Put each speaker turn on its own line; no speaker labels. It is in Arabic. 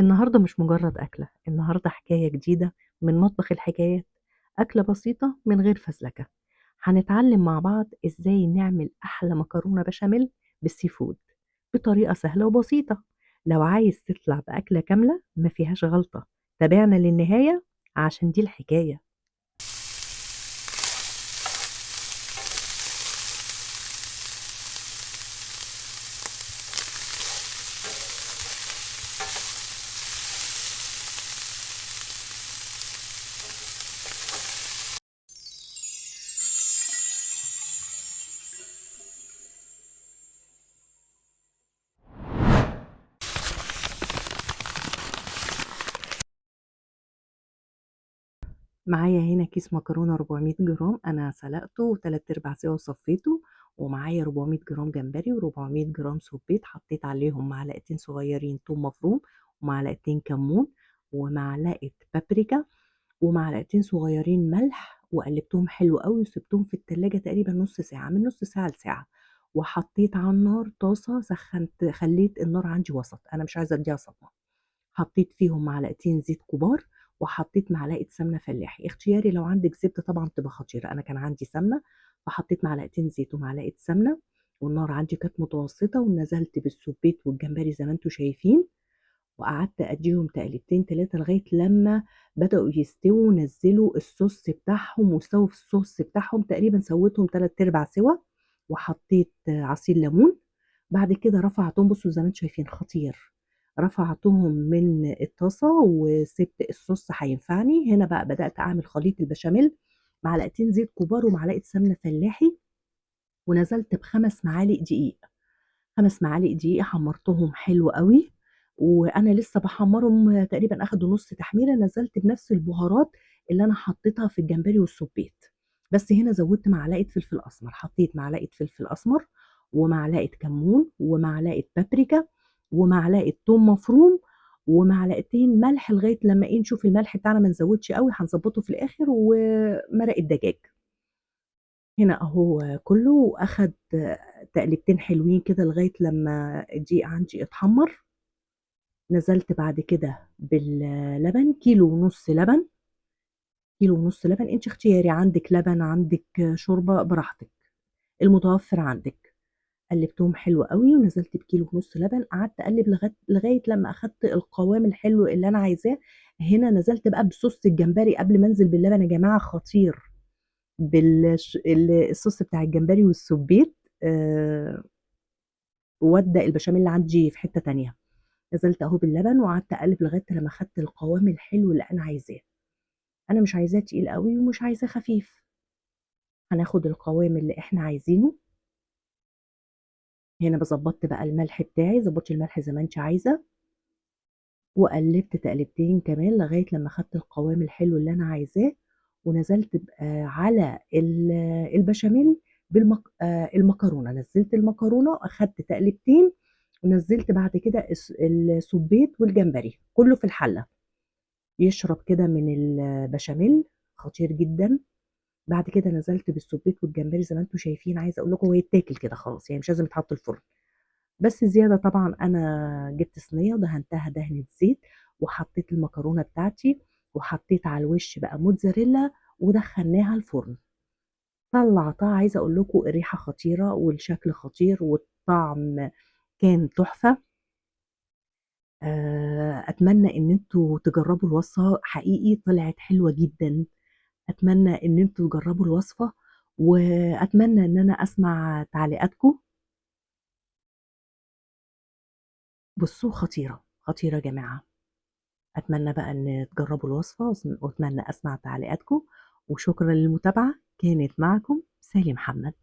النهاردة مش مجرد أكلة، النهاردة حكاية جديدة من مطبخ الحكايات، أكلة بسيطة من غير فزلكة. هنتعلم مع بعض إزاي نعمل أحلى مكرونة بشاميل بالسي فود بطريقة سهلة وبسيطة. لو عايز تطلع بأكلة كاملة ما فيهاش غلطة، تابعنا للنهاية عشان دي الحكاية. معايا هنا كيس مكرونة 400 جرام، أنا سلقته وتلات أرباع سوا وصفيته، ومعايا 400 جرام جمبري و400 جرام سبيت. حطيت عليهم معلقتين صغيرين توم مفروم، ومعلقتين كمون، ومعلقة بابريكا، ومعلقتين صغيرين ملح، وقلبتهم حلو قوي وسبتهم في التلاجة تقريبا نص ساعة، من نص ساعة لساعة. وحطيت على النار طاسة، سخنت، خليت النار عندي وسط، أنا مش عايزة أديها صدمة. حطيت فيهم معلقتين زيت كبار، وحطيت معلقة سمنة فلاحي، اختياري، لو عندك زبدة طبعا تبقى خطيرة، أنا كان عندي سمنة فحطيت معلقتين زيت ومعلقة سمنة. والنار عندي كانت متوسطة، ونزلت بالسبيت والجمبري زي ما انتوا شايفين، وقعدت أديهم تقليبتين تلاتة لغاية لما بدأوا يستووا ونزلوا الصوص بتاعهم وسووا في الصوص بتاعهم، تقريبا سويتهم تلات أرباع سوا. وحطيت عصير ليمون. بعد كده رفعتهم، بصوا زي ما انتم شايفين خطير، رفعتهم من الطاسة وسبت الصوص هينفعني. هنا بقى بدأت أعمل خليط البشاميل، معلقتين زيت كبار ومعلقة سمنة فلاحي، ونزلت بخمس معالق دقيق. 5 معالق دقيق حمّرتهم حلو أوي، وأنا لسه باحمّرهم تقريبًا أخدوا نُص تحميرة، نزلت بنفس البهارات اللي أنا حطيتها في الجمبري والسُبيط، بس هنا زوّدت معلقة فلفل أسمر، حطيت معلقة فلفل أسمر، ومعلقة كمون، ومعلقة بابريكا، ومعلقة توم مفروم، ومعلقتين ملح لغاية لمّا إيه نشوف الملح بتاعنا ما نزوّدش أوي، هنضبّطه في الآخر، ومرق الدجاج. هنا أهو كله أخد تقليبتين حلوين كده لغاية لمّا الدقيق عندي اتحمّر. نزلت بعد كده باللبن، كيلو ونُص لبن، كيلو ونُص لبن، أنتِ اختياري، عندِك لبن، عندِك شوربة، براحتك، المتوفّر عندِك. قلّبتهم حلو أوي ونزلت بكيلو ونُص لبن، قعدت أقلّب لغاية لمّا أخدت القوام الحلو اللي أنا عايزاه. هنا نزلت بقى بصوص الجمبري قبل ما أنزل باللبن يا جماعة، خطير. الصوص بتاع الجمبري والسُبيط، وأبدأ البشاميل اللي عندي في حتّة تانية. نزلت أهو باللبن وقعدت أقلّب لغاية لمّا خدت القوام الحلو اللي أنا عايزاه. أنا مش عايزاه تقيل أوي ومش عايزاه خفيف، هناخد القوام اللي إحنا عايزينه. هنا ضبطت بقى الملح بتاعي، ضبطي الملح زي ما أنتِ عايزة، وقلّبت تقليبتين كمان لغاية لمّا خدت القوام الحلو اللي أنا عايزاه. ونزلت على البشاميل المكرونة، نزّلت المكرونة، أخدت تقليبتين، ونزّلت بعد كده السُبيط والجمبري، كلّه في الحلة، يشرب كده من البشاميل، خطير جدًا. بعد كده نزلت بالسُبيط والجمبري زي ما أنتم شايفين، عايزة أقول لكم هو يتاكل كده خلاص، يعني مش لازم يتحط الفرن. بس زيادة طبعًا أنا جِبت صينية ودهنتها دهنة زيت، وحطيت المكرونة بتاعتي، وحطيت على الوش بقى موتزاريلا، ودخلناها الفرن. طلّعتها، عايزة أقول لكم الريحة خطيرة والشكل خطير والطعم كان تحفة. أتمنى إن أنتم تجرّبوا الوصفة، حقيقي طلعت حلوة جدًا. أتمنى إن أنتم تجرّبوا الوصفة، وأتمنى إن أنا أسمع تعليقاتكم. بُصّوا خطيرة، خطيرة يا جماعة. أتمنى بقى إن تجرّبوا الوصفة، وأتمنى أسمع تعليقاتكم، وشكرًا للمتابعة. كانت معكم سالي محمد.